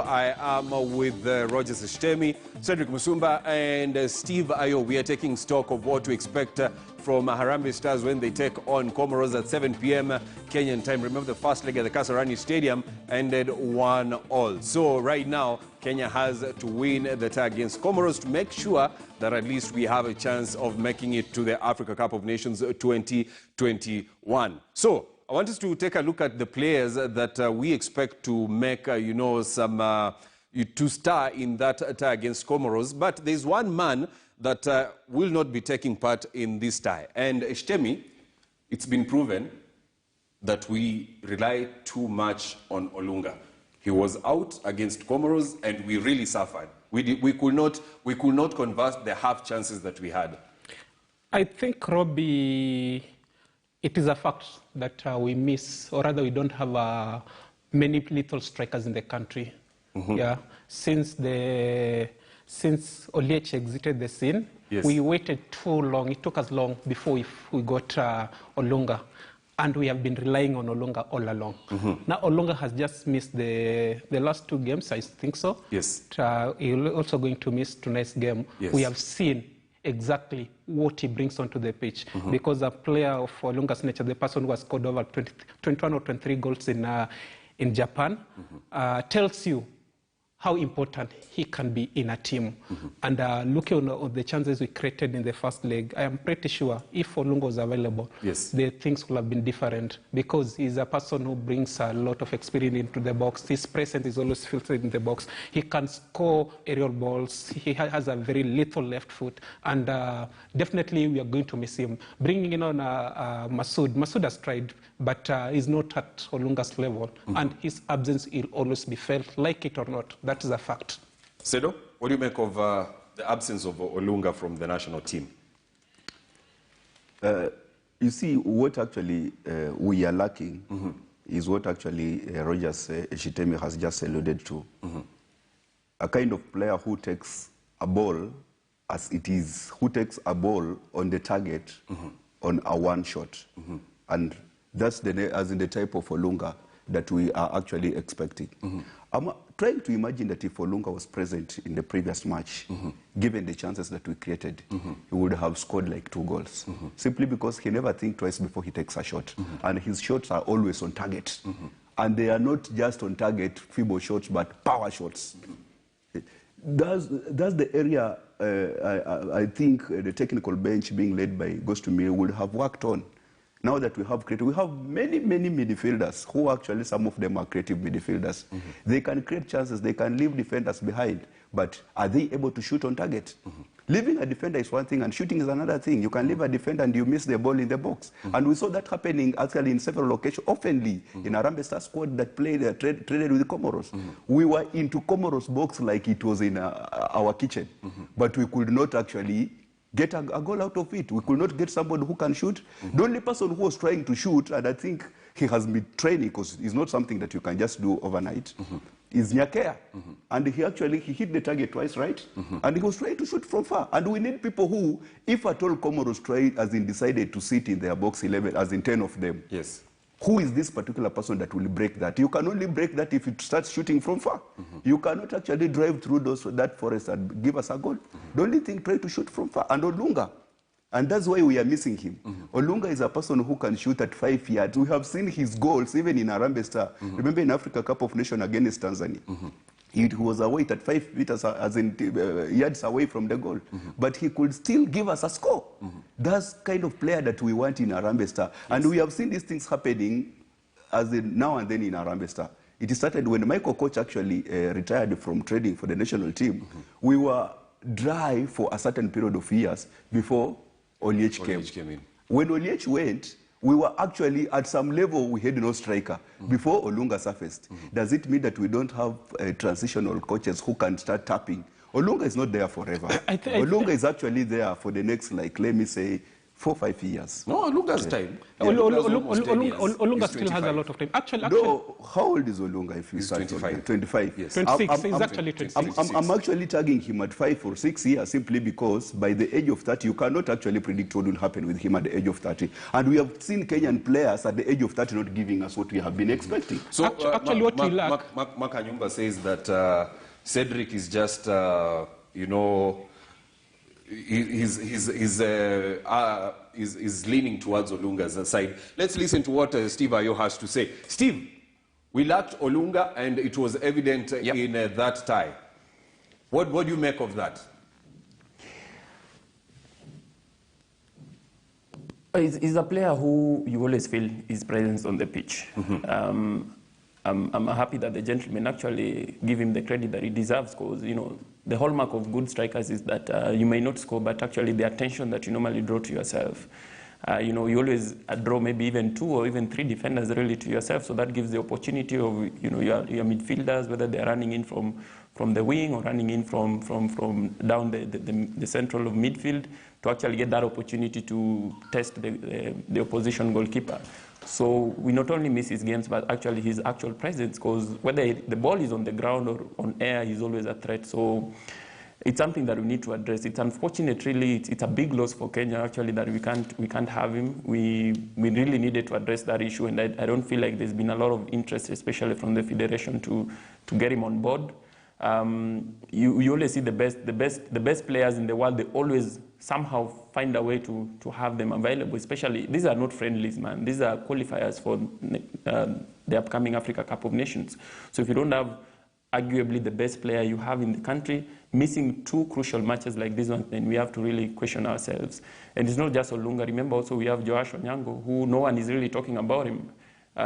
I am with Rogers Shtemi, Cedric Musumba, and Steve Ayub. We are taking stock of what to expect from Harambee Stars when they take on Comoros at 7 p.m. Kenyan time. Remember, the first leg at the Kasarani Stadium ended 1-1. So right now, Kenya has to win the tie against Comoros to make sure that at least we have a chance of making it to the Africa Cup of Nations 2021. So I want us to take a look at the players that we expect to make, to star in that tie against Comoros. But there's one man that will not be taking part in this tie. And Shtemi, it's been proven that we rely too much on Olunga. He was out against Comoros, and we really suffered. We could not convert the half chances that we had. I think, Robbie, it is a fact that we miss, or rather we don't have many lethal strikers in the country. Mm-hmm. Yeah, since Oliech exited the scene, yes, we waited too long. It took us long before we got Olunga, and we have been relying on Olunga all along. Mm-hmm. Now Olunga has just missed the last two games, I think so. Yes. He's also going to miss tonight's game. Yes. We have seen exactly what he brings onto the pitch. Mm-hmm. Because a player of Olunga's nature, the person who has scored over 21 or 23 goals in Japan, mm-hmm, tells you how important he can be in a team. Mm-hmm. And looking at the chances we created in the first leg, I am pretty sure if Olunga was available, yes, the things would have been different, because he's a person who brings a lot of experience into the box. His presence is always filtered in the box. He can score aerial balls. He has a very lethal left foot, and definitely we are going to miss him. Bringing in on Masood has tried, but he's not at Olunga's level, mm-hmm, and his absence will always be felt, like it or not. That is a fact. Sedo, what do you make of the absence of Olunga from the national team? You see, what actually we are lacking, mm-hmm, is what actually Rogers Shtemi has just alluded to. Mm-hmm. A kind of player who takes a ball as it is, who takes a ball on the target, mm-hmm, on a one shot. Mm-hmm. And that's as in the type of Olunga that we are actually expecting. Mm-hmm. I'm trying to imagine that if Olunga was present in the previous match, mm-hmm, given the chances that we created, mm-hmm, he would have scored like 2 goals. Mm-hmm. Simply because he never thinks twice before he takes a shot. Mm-hmm. And his shots are always on target. Mm-hmm. And they are not just on target, feeble shots, but power shots. Mm-hmm. That's the area I think the technical bench being led by Gostumir would have worked on. Now that we have many midfielders who actually, some of them are creative midfielders. Mm-hmm. They can create chances, they can leave defenders behind, but are they able to shoot on target? Mm-hmm. Leaving a defender is one thing and shooting is another thing. You can leave a defender and you miss the ball in the box. Mm-hmm. And we saw that happening actually in several locations, oftenly, mm-hmm, in Harambee Star squad that played, traded with the Comoros. Mm-hmm. We were into Comoros box like it was in our kitchen, mm-hmm, but we could not actually get a goal out of it. We could not get somebody who can shoot. Mm-hmm. The only person who was trying to shoot, and I think he has been training, because it's not something that you can just do overnight, mm-hmm, is Nyakeya. Mm-hmm. And he hit the target twice, right? Mm-hmm. And he was trying to shoot from far. And we need people who, if at all Comoros tried, as in decided to sit in their box 11, as in 10 of them, yes, who is this particular person that will break that? You can only break that if it starts shooting from far. Mm-hmm. You cannot actually drive through that forest and give us a goal. Mm-hmm. The only thing, try to shoot from far. And Olunga, and that's why we are missing him. Mm-hmm. Olunga is a person who can shoot at 5 yards. We have seen his goals even in Harambee Star. Mm-hmm. Remember in Africa Cup of Nations against Tanzania? Mm-hmm. He was away at 5 meters, as in yards away from the goal. Mm-hmm. But he could still give us a score. Mm-hmm. That's kind of player that we want in Harambee Star. Yes. And we have seen these things happening as in now and then in Harambee Star. It started when Michael Koch actually retired from trading for the national team. Mm-hmm. We were dry for a certain period of years before Oliech came in. When Oliech went, we were actually at some level, we had no striker, mm-hmm, before Olunga surfaced. Mm-hmm. Does it mean that we don't have transitional coaches who can start tapping? Olunga is not there forever. Olunga is actually there for the next, like, let me say, 4 or 5 years. No, Olunga's time. Olunga still has a lot of time. Actually, no, how old is Olunga if you he's start 25. 25. Yes. 26. He's actually 26. I'm actually tagging him at 5 or 6 years simply because by the age of 30, you cannot actually predict what will happen with him at the age of 30. And we have seen Kenyan players at the age of 30 not giving us what we have been expecting. So actually, what we lack. Makanyumba says that Cedric is just, you know, he's leaning towards Olunga's side. Let's listen to what Steve Ayo has to say. Steve, we lacked Olunga, and it was evident in that tie. What do you make of that? He's a player who you always feel his presence on the pitch. I'm happy that the gentleman actually give him the credit that he deserves, because, you know, the hallmark of good strikers is that you may not score, but actually the attention that you normally draw to yourself. You know, you always draw maybe even 2 or even 3 defenders really to yourself, so that gives the opportunity of, you know, your midfielders, whether they're running in from the wing or running in from down the central of midfield, to actually get that opportunity to test the opposition goalkeeper. So we not only miss his games, but actually his actual presence, because whether the ball is on the ground or on air, he's always a threat. So it's something that we need to address. It's unfortunate, really. It's a big loss for Kenya, actually, that we can't have him. We really needed to address that issue, and I don't feel like there's been a lot of interest, especially from the federation, to get him on board. You always see the best players in the world. They always somehow find a way to have them available. Especially, these are not friendlies, man. These are qualifiers for the upcoming Africa Cup of Nations. So if you don't have arguably the best player you have in the country, missing 2 crucial matches like this one, then we have to really question ourselves. And it's not just Olunga. Remember also we have Joash Onyango, who no one is really talking about him.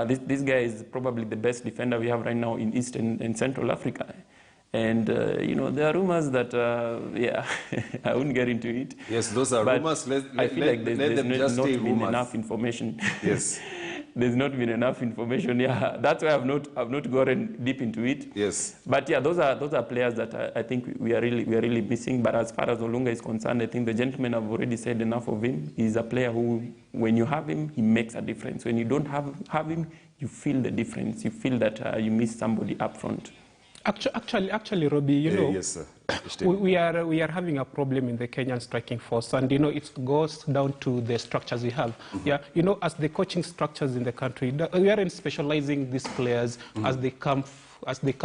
This guy is probably the best defender we have right now in East and Central Africa. And, you know, there are rumors that, I wouldn't get into it. Yes, those are rumors. I feel like there's not been enough information. Yes. There's not been enough information. Yeah, that's why I've not gotten deep into it. Yes. But yeah, those are players that I think we are really missing. But as far as Olunga is concerned, I think the gentlemen have already said enough of him. He's a player who, when you have him, he makes a difference. When you don't have him, you feel the difference. You feel that you miss somebody up front. Actually, Robbie, you know, yes, we are having a problem in the Kenyan striking force, and you know it goes down to the structures we have. Yeah, you know, as the coaching structures in the country, we aren't specializing these players as they come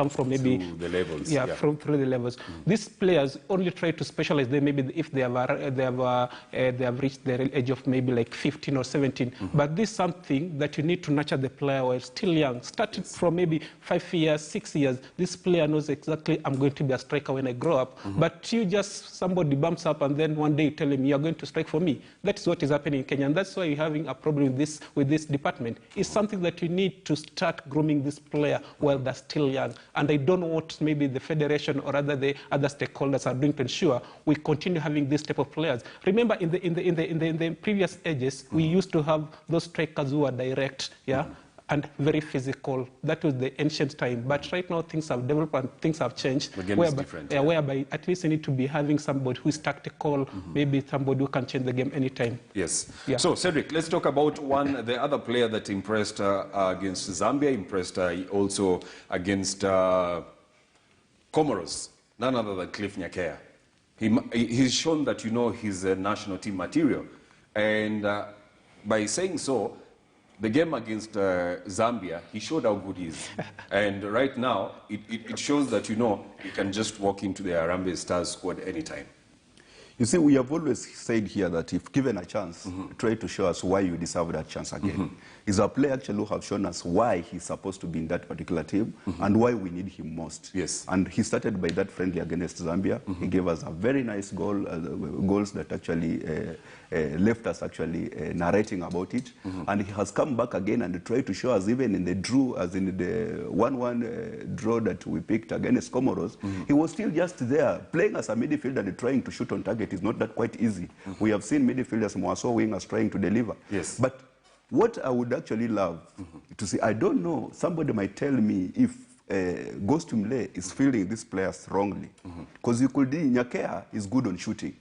from maybe through the levels. Through the levels. These players only try to specialize them maybe if they have reached the age of maybe like 15 or 17. But this is something that you need to nurture the player while still young. Starting from maybe 5 years, 6 years, this player knows exactly I'm going to be a striker when I grow up. But somebody bumps up and then one day you tell him you are going to strike for me. That's what is happening in Kenya, and that's why you're having a problem with this department. It's something that you need to start grooming this player while they're still young. And I don't know what maybe the federation or the other stakeholders are doing to ensure we continue having this type of players. Remember, in the previous ages, we used to have those strikers who were direct, and very physical. That was the ancient time. But right now, things have developed and things have changed. Whereby at least you need to be having somebody who is tactical, maybe somebody who can change the game anytime. Yes. Yeah. So, Cedric, let's talk about the other player that impressed against Zambia, impressed also against Comoros, none other than Cliff Nyakeya. He's shown that, you know, he's a national team material. And by saying so, the game against Zambia, he showed how good he is. And right now, it shows that, you know, you can just walk into the Harambee Stars squad anytime. You see, we have always said here that if given a chance, try to show us why you deserve that chance again. He's a player actually who have shown us why he's supposed to be in that particular team and why we need him most. Yes. And he started by that friendly against Zambia. He gave us a very nice goal, goals that actually left us actually narrating about it. And he has come back again and tried to show us, even in the draw, as in the 1-1 draw that we picked against Comoros, he was still just there, playing as a midfielder and trying to shoot on target. Is not that quite easy. We have seen midfielders, Moaso wingers, trying to deliver. Yes. But what I would actually love to see, I don't know, somebody might tell me if Ghost Mle is feeling this player strongly. Because you could see Nyakeya is good on shooting.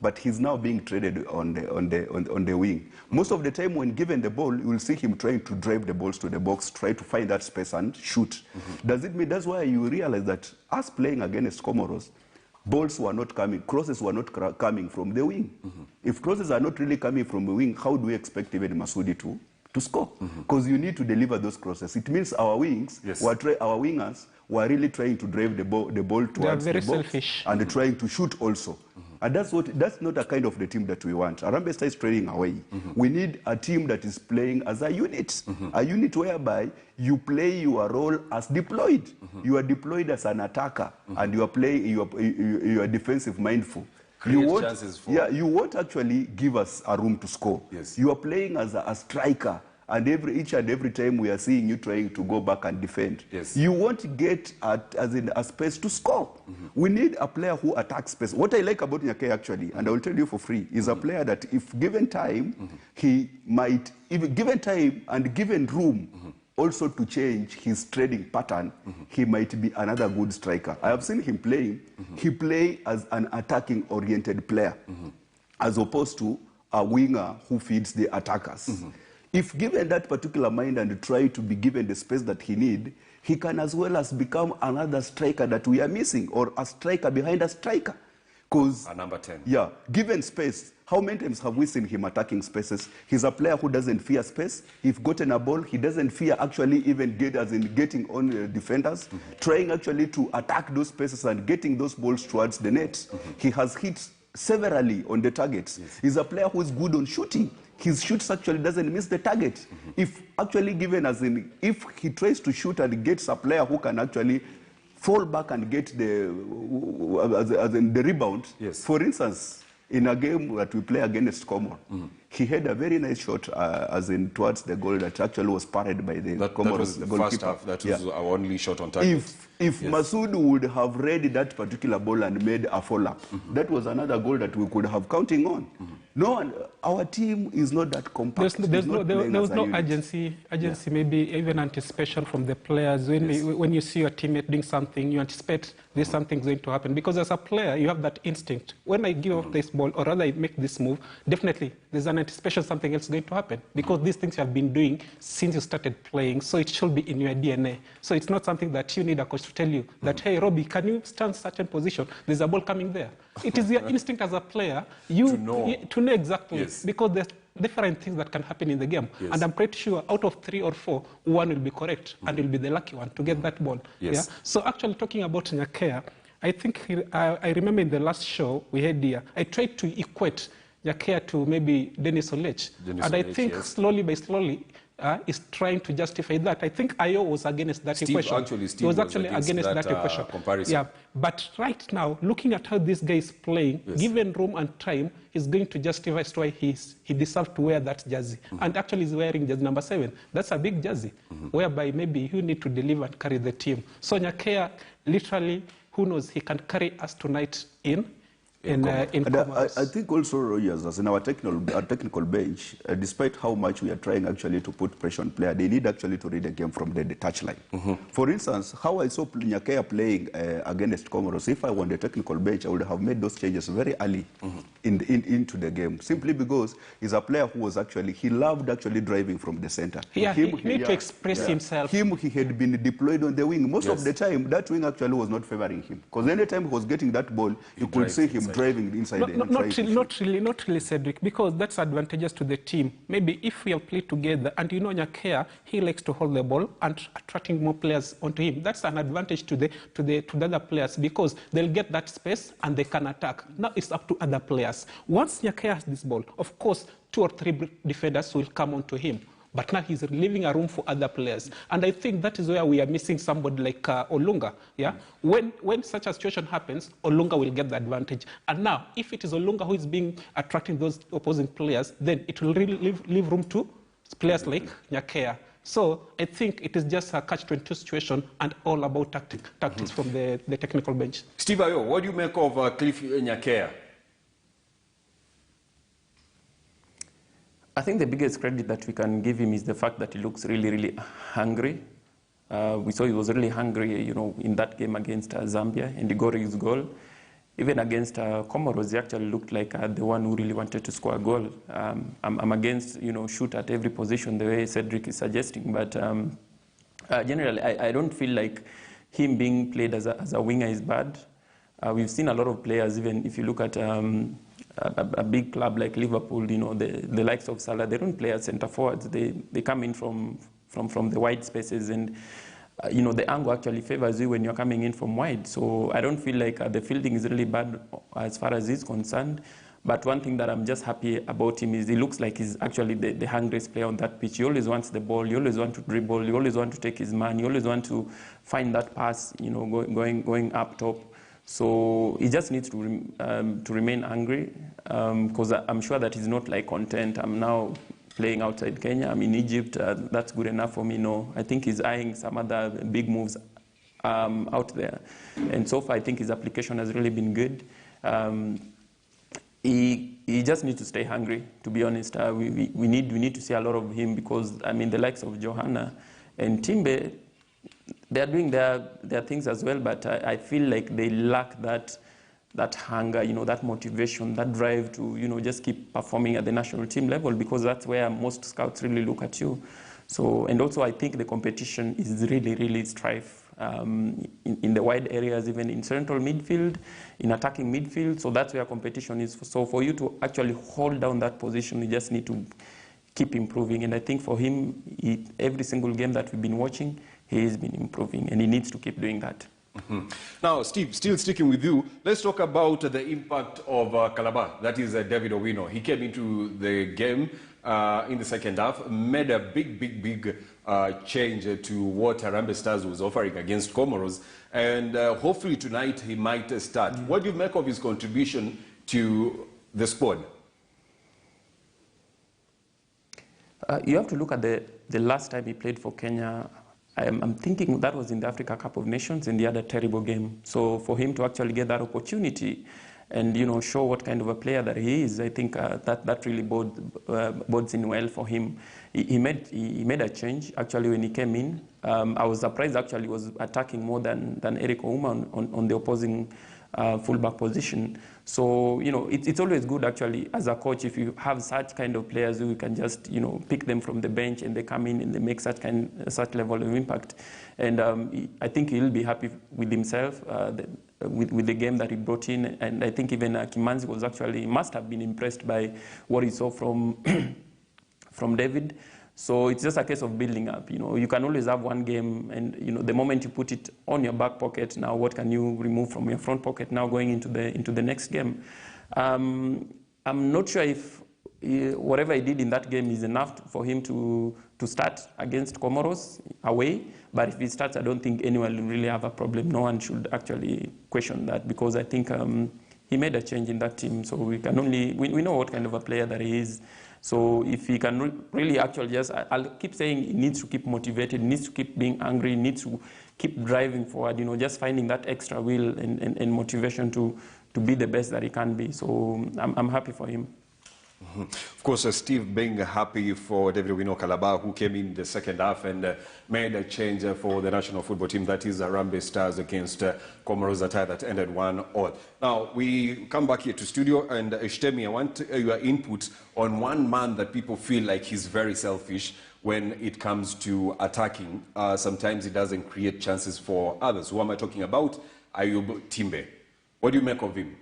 but he's now being traded on the wing. Most of the time when given the ball, you will see him trying to drive the balls to the box, try to find that space and shoot. Does it mean that's why you realize that us playing against Comoros, balls were not coming, crosses were not coming from the wing. If crosses are not really coming from the wing, how do we expect even Masudi to score? Because you need to deliver those crosses. It means our wings, our wingers, were really trying to drive the ball towards the box selfish. and trying to shoot also. And that's not a kind of the team that we want. Harambee Stars is trading away. We need a team that is playing as a unit. A unit whereby you play your role as deployed. You are deployed as an attacker and you are defensive mindful. You won't actually give us a room to score. You are playing as a striker. And each and every time we are seeing you trying to go back and defend, you won't get a space to score. We need a player who attacks space. What I like about Nyakeya actually, and I will tell you for free, is a player that if given time, he might, if given time and given room also to change his trading pattern, he might be another good striker. I have seen him playing. He play as an attacking oriented player, as opposed to a winger who feeds the attackers. If given that particular mind and try to be given the space that he need, he can as well as become another striker that we are missing, or a striker behind a striker. Because a number 10. Yeah, given space, how many times have we seen him attacking spaces? He's a player who doesn't fear space. If gotten a ball, he doesn't fear actually even getting on defenders, trying actually to attack those spaces and getting those balls towards the net. He has hit severally on the targets. He's a player who is good on shooting. His shoots actually doesn't miss the target. If actually given if he tries to shoot and gets a player who can actually fall back and get the rebound. For instance, in a game that we play against Comoros, he had a very nice shot towards the goal that actually was parried by the Comoros. That was the first half. That was our only shot on target. If Masoud would have read that particular ball and made a follow-up, that was another goal that we could have counting on. No, our team is not that compact. There was no urgency, maybe even anticipation from the players. When you see your teammate doing something, you anticipate there's something going to happen. Because as a player, you have that instinct. When I give off this ball, or rather I make this move, definitely there's an anticipation something else is going to happen. Because these things you have been doing since you started playing, so it should be in your DNA. So it's not something that you need a coach to tell you that, hey, Robbie, can you stand certain position? There's a ball coming there. It is your instinct as a player to know exactly, because there's different things that can happen in the game. And I'm pretty sure out of 3 or 4, one will be correct and will be the lucky one to get that ball. So actually talking about Nyakeya, I think I remember in the last show we had here, I tried to equate Nyakeya to maybe Dennis Olech. And I think slowly by slowly, is trying to justify that. I think Ayub was against that equation. Steve was actually against that equation. Comparison. Yeah, but right now, looking at how this guy is playing, given room and time, he's going to justify why he deserves to wear that jersey. And actually he's wearing jersey number 7. That's a big jersey, whereby maybe you need to deliver and carry the team. So Nyakeya, literally, who knows, he can carry us tonight in I think also, Rogers, as in our technical bench, despite how much we are trying actually to put pressure on player, they need actually to read the game from the touchline. For instance, how I saw Nyakeya playing against Comoros, if I won the technical bench, I would have made those changes very early into the game, simply because he's a player who was actually, he loved actually driving from the center. He need to express himself. He had been deployed on the wing. Most of the time, that wing actually was not favoring him, because anytime he was getting that ball, you could see him driving inside. Not really, Cedric, because that's advantageous to the team. Maybe if we have played together, and you know Nyakeya, he likes to hold the ball and attracting more players onto him. That's an advantage to the other players, because they'll get that space and they can attack. Now it's up to other players. Once Nyakeya has this ball, of course, 2 or 3 defenders will come onto him. But now he's leaving a room for other players. And I think that is where we are missing somebody like Olunga. Yeah? When such a situation happens, Olunga will get the advantage. And now, if it is Olunga who is attracting those opposing players, then it will really leave room to players like Nyakeya. So I think it is just a catch-22 situation and all about tactics from the technical bench. Steve Ayub, what do you make of Cliff Nyakeya? I think the biggest credit that we can give him is the fact that he looks really, really hungry. We saw he was really hungry, in that game against Zambia, and he got his goal. even against Comoros, he actually looked like the one who really wanted to score a goal. I'm against, shoot at every position the way Cedric is suggesting, but generally, I don't feel like him being played as a winger is bad. We've seen a lot of players, even if you look at a big club like Liverpool, the likes of Salah, they don't play as centre forwards. They come in from the wide spaces, and the angle actually favors you when you're coming in from wide. So I don't feel like the fielding is really bad as far as he's concerned. But one thing that I'm just happy about him is he looks like he's actually the hungriest player on that pitch. He always wants the ball, he always wants to dribble, he always wants to take his man, he always wants to find that pass, going up top. So he just needs to remain hungry, because I'm sure that he's not like content. I'm now playing outside Kenya, I'm in Egypt, that's good enough for me. No, I think he's eyeing some other big moves out there. And so far, I think his application has really been good. He just needs to stay hungry, to be honest. We need to see a lot of him, because, the likes of Johanna and Timbe, they're doing their things as well, but I feel like they lack that hunger, that motivation, that drive to, just keep performing at the national team level, because that's where most scouts really look at you. So, and also I think the competition is really, really strife in the wide areas, even in central midfield, in attacking midfield. So that's where competition is. So for you to actually hold down that position, you just need to keep improving. And I think for him, every single game that we've been watching, he has been improving, and he needs to keep doing that. Mm-hmm. Now, Steve, still sticking with you, let's talk about the impact of Calabar. That is David Owino. He came into the game in the second half, made a big change to what Harambee Stars was offering against Comoros, and hopefully tonight he might start. Mm-hmm. What do you make of his contribution to the squad? You have to look at the last time he played for Kenya. I'm thinking that was in the Africa Cup of Nations, and he had a terrible game. So for him to actually get that opportunity and show what kind of a player that he is, I think that really bodes in well for him. He made a change actually when he came in. I was surprised actually he was attacking more than Eric Ouma on the opposing fullback position. So it's always good actually as a coach if you have such kind of players who you can just pick them from the bench and they come in and they make such level of impact. And I think he'll be happy with himself with the game that he brought in. And I think even Kimanzi must have been impressed by what he saw from from David. So it's just a case of building up. You can always have one game, and the moment you put it on your back pocket, now what can you remove from your front pocket now going into the next game? I'm not sure if whatever he did in that game is enough for him to start against Comoros away. But if he starts, I don't think anyone will really have a problem. No one should actually question that, because I think he made a change in that team. So we know what kind of a player that he is. So if he can really actually I'll keep saying he needs to keep motivated, he needs to keep being angry, he needs to keep driving forward, just finding that extra will and motivation to be the best that he can be. So I'm happy for him. Mm-hmm. Of course, Steve, being happy for David Owino Calabar, who came in the second half and made a change for the national football team, that is Harambee Stars against Comoros, a tie that ended 1-1. Now, we come back here to studio, and Shtemi, I want your input on one man that people feel like he's very selfish when it comes to attacking. Sometimes he doesn't create chances for others. Who am I talking about? Ayub Timbe. What do you make of him?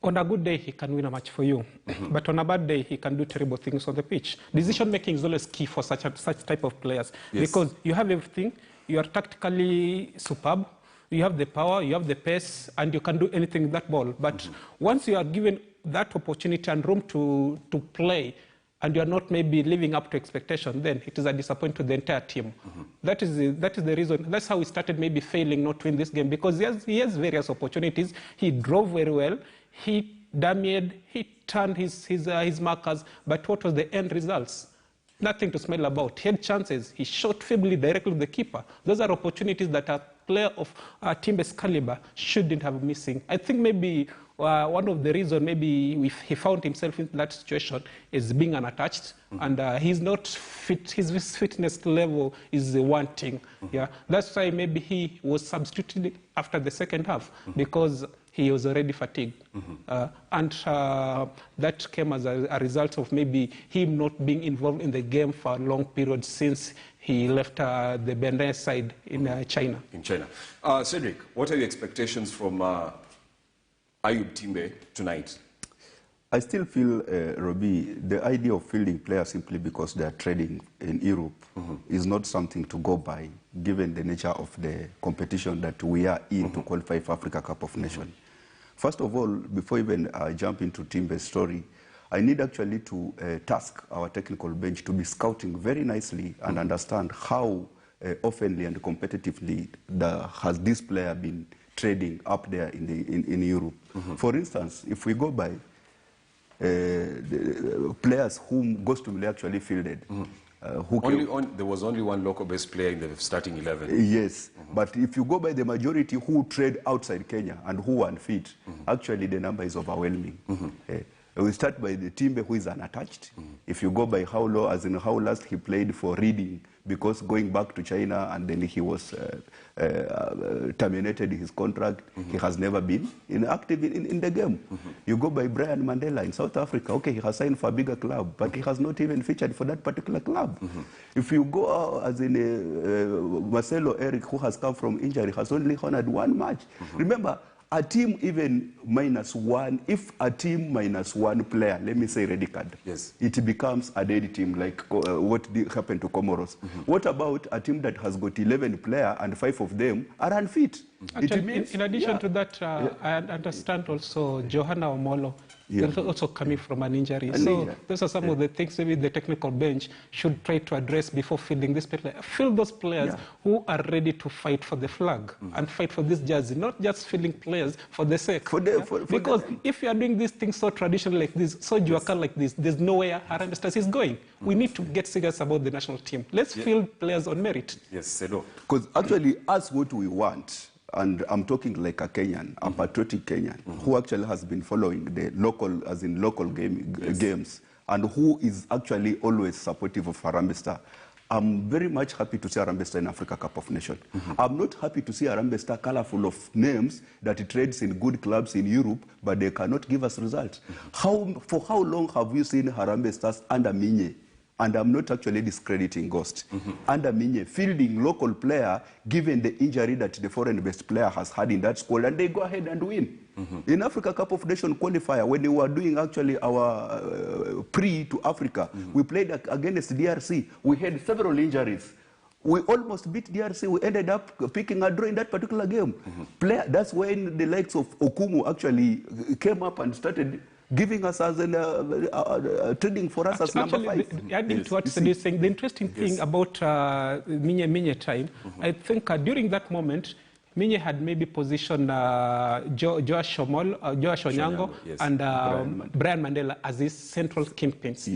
On a good day, he can win a match for you. Mm-hmm. But on a bad day, he can do terrible things on the pitch. Decision-making is always key for such type of players. Yes. Because you have everything. You are tactically superb. You have the power, you have the pace, and you can do anything with that ball. But once you are given that opportunity and room to play, and you are not maybe living up to expectation, then it is a disappointment to the entire team. Mm-hmm. That is the reason. That's how we started maybe failing not to win this game, because he has various opportunities. He drove very well. He damaged, he turned his markers, but what was the end results? Nothing to smile about. He had chances. He shot feebly directly to the keeper. Those are opportunities that a player of Timbe's caliber shouldn't have missing. I think maybe one of the reasons maybe if he found himself in that situation is being unattached, and he's not fit. His fitness level is wanting. Yeah, that's why maybe he was substituted after the second half because he was already fatigued, and that came as a result of maybe him not being involved in the game for a long period since he left the Benin side in China. In China. Cedric, what are your expectations from Ayub Timbe tonight? I still feel, Robbie, the idea of fielding players simply because they are trading in Europe is not something to go by, given the nature of the competition that we are in to qualify for Africa Cup of Nations. First of all, before even I jump into Timbe's story, I need actually to task our technical bench to be scouting very nicely and understand how oftenly and competitively has this player been trading up there in Europe. For instance, if we go by the players whom Gostumile actually fielded, there was only one local-based player in the starting 11. Yes, but if you go by the majority who trade outside Kenya and who are unfit, actually the number is overwhelming. We start by the Timbe, who is unattached. If you go by how low, as in how last he played for Reading, because going back to China and then he was terminated his contract, he has never been active in the game. You go by Brian Mandela in South Africa, okay, he has signed for a bigger club, but he has not even featured for that particular club. If you go as in Marcelo Eric, who has come from injury, has only honored one match. Remember, a team even -1, if a team -1 player, let me say red card, it becomes a dead team, like what happened to Comoros. What about a team that has got 11 players and 5 of them are unfit? Actually, in addition to that, I understand also Johanna Omolo is also coming from an injury. So those are some of the things maybe the technical bench should try to address before fielding this player. Field those players who are ready to fight for the flag and fight for this jersey, not just fielding players for the sake. Because if you are doing these things so traditional like this, so Juaka like this, there's nowhere Harambee Stars is going. We need to get serious about the national team. Let's field players on merit. Yes, Sedo. Because actually, us what we want, and I'm talking like a Kenyan, a patriotic Kenyan, who actually has been following the local, as in local games, and who is actually always supportive of Harambee Star. I'm very much happy to see Harambee Star in Africa Cup of Nations. I'm not happy to see Harambee Star colorful of names that it trades in good clubs in Europe, but they cannot give us results. For how long have we seen Harambee Stars under Minye? And I'm not actually discrediting Ghost. Under Minye, fielding local player, given the injury that the foreign best player has had in that squad, and they go ahead and win. In Africa Cup of Nations qualifier, when they were doing actually our pre to Africa, we played against DRC. We had several injuries. We almost beat DRC. We ended up picking a draw in that particular game. That's when the likes of Okumu actually came up and started giving us as trading for us as number 5. Adding to what Sadi is saying, the interesting thing about Minye time, I think during that moment, Minye had maybe positioned Joash Onyango and Brian Mandela as his central kingpins.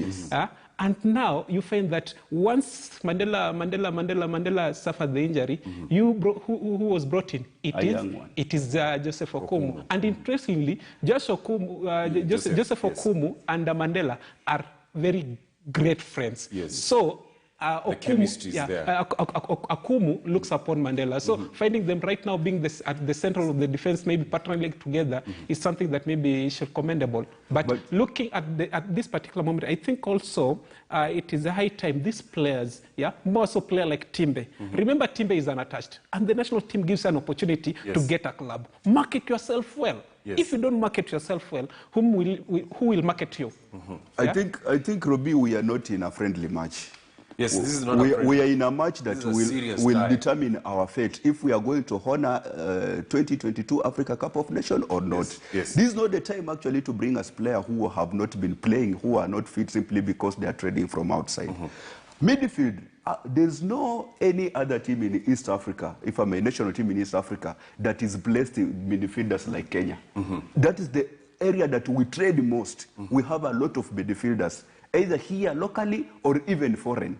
And now you find that once Mandela suffered the injury, who was brought in? It is Joseph Okumu. And interestingly, Joseph Okumu and Mandela are very great friends. So Okumu looks upon Mandela. So finding them right now being at the center of the defense, maybe partnering together, is something that maybe is commendable. But looking at this particular moment, I think also it is a high time these players, more so player like Timbe. Remember, Timbe is unattached, and the national team gives an opportunity to get a club. Market yourself well. If you don't market yourself well, who will market you? I think, Robbie, we are not in a friendly match. Yes, this is not we are in a match that will determine our fate if we are going to honor 2022 Africa Cup of Nations or not. This is not the time actually to bring us players who have not been playing, who are not fit simply because they are trading from outside. Midfield, there's no any other team in East Africa, if I'm a national team in East Africa, that is blessed in midfielders like Kenya. That is the area that we trade most. We have a lot of midfielders, either here locally or even foreign.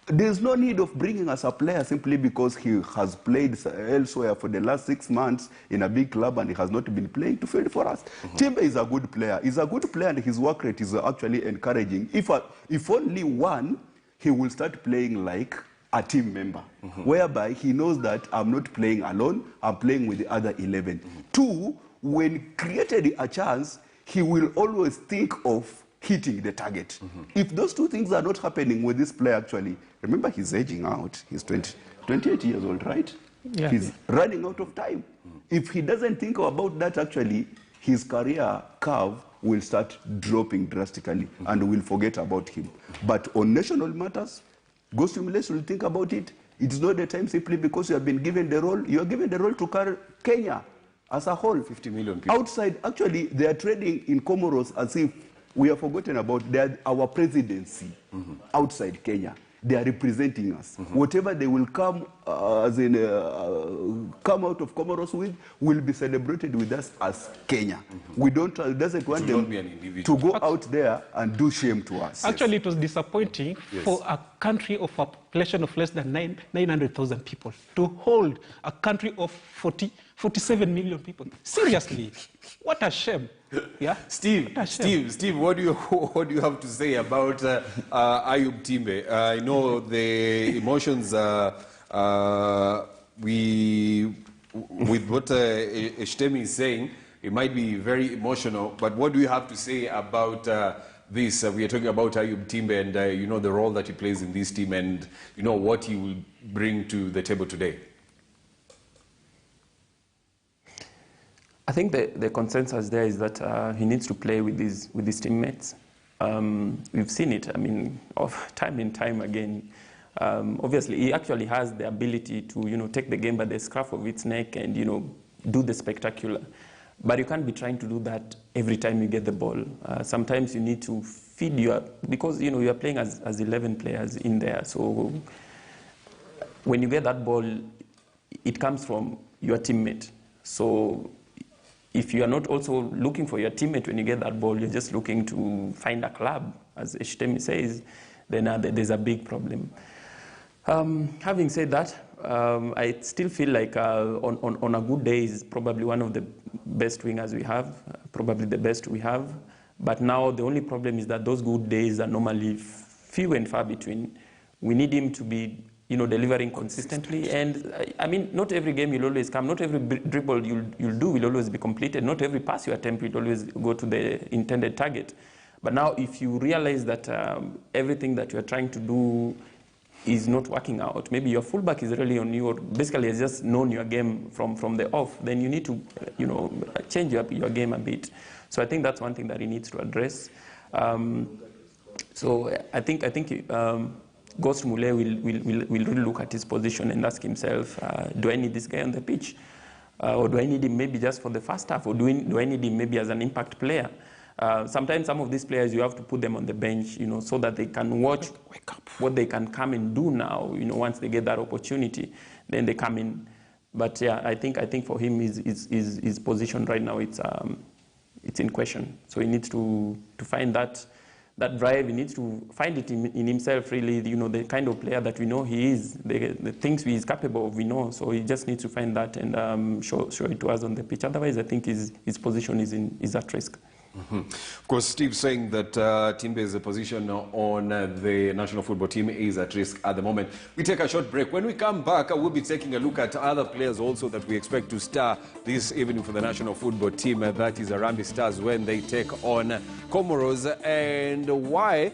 There's no need of bringing us a player simply because he has played elsewhere for the last 6 months in a big club and he has not been playing to field for us. Timbe is a good player. He's a good player and his work rate is actually encouraging. If only one, he will start playing like a team member, whereby he knows that I'm not playing alone, I'm playing with the other 11. Two, when created a chance, he will always think of hitting the target. If those two things are not happening with this player, actually, remember he's aging out. He's 28 years old, right? Yeah. He's running out of time. If he doesn't think about that, actually, his career curve will start dropping drastically and we'll forget about him. But on national matters, Ghost Humilation will think about it. It's not the time simply because you have been given the role. You are given the role to carry Kenya as a whole. 50 million people. Outside, actually, they are trading in Comoros as if we have forgotten about our presidency outside Kenya. They are representing us. Whatever they will come come out of Comoros with will be celebrated with us as Kenya. We doesn't want them to go out there and do shame to us. Actually, it was disappointing for a country of a population of less than 900,000 people to hold a country of 47 million people. Seriously, what a shame. Yeah, Steve, what do you have to say about Ayub Timbe? I know the emotions. With what Eshtemi is saying, it might be very emotional. But what do you have to say about this? We are talking about Ayub Timbe and you know the role that he plays in this team, and you know what he will bring to the table today. I think the consensus there is that he needs to play with his teammates. We've seen it, I mean, time and time again. Obviously, he actually has the ability to, take the game by the scruff of its neck and, do the spectacular. But you can't be trying to do that every time you get the ball. Sometimes you need to feed because, you are playing as 11 players in there. So when you get that ball, it comes from your teammate. So if you are not also looking for your teammate when you get that ball, you're just looking to find a club, as Eshtemi says, then there's a big problem. Having said that, I still feel like on a good day is probably one of the best wingers we have, probably the best we have. But now the only problem is that those good days are normally few and far between. We need him to be delivering consistently. And I mean, not every game will always come. Not every dribble you'll do will always be completed. Not every pass you attempt will always go to the intended target. But now if you realize that everything that you're trying to do is not working out, maybe your fullback is really on you, or basically has just known your game from the off, then you need to change your game a bit. So I think that's one thing that he needs to address. So I think Ghost Mule will really look at his position and ask himself, do I need this guy on the pitch? Or do I need him maybe just for the first half? Or do I need him maybe as an impact player? Sometimes some of these players, you have to put them on the bench, so that they can watch what they can come and do now, once they get that opportunity, then they come in. But yeah, I think for him, his position right now, it's in question. So he needs to find that drive. He needs to find it in himself, really, the kind of player that we know he is, the things he is capable of, we know. So he just needs to find that and show it to us on the pitch. Otherwise, I think his position is at risk. Of course, Steve saying that Timbe's position on the national football team is at risk at the moment. We take a short break. When we come back, we'll be taking a look at other players also that we expect to star this evening for the national football team. That is Harambee Stars when they take on Comoros, and why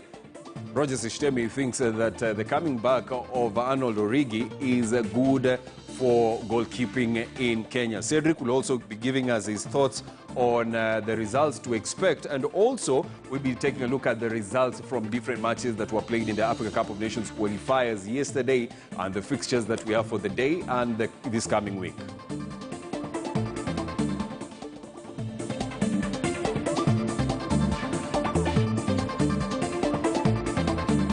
Roger Eshtemi thinks that the coming back of Arnold Origi is good for goalkeeping in Kenya. Cedric will also be giving us his thoughts on the results to expect, and also we'll be taking a look at the results from different matches that were played in the Africa Cup of Nations qualifiers yesterday and the fixtures that we have for the day and this coming week.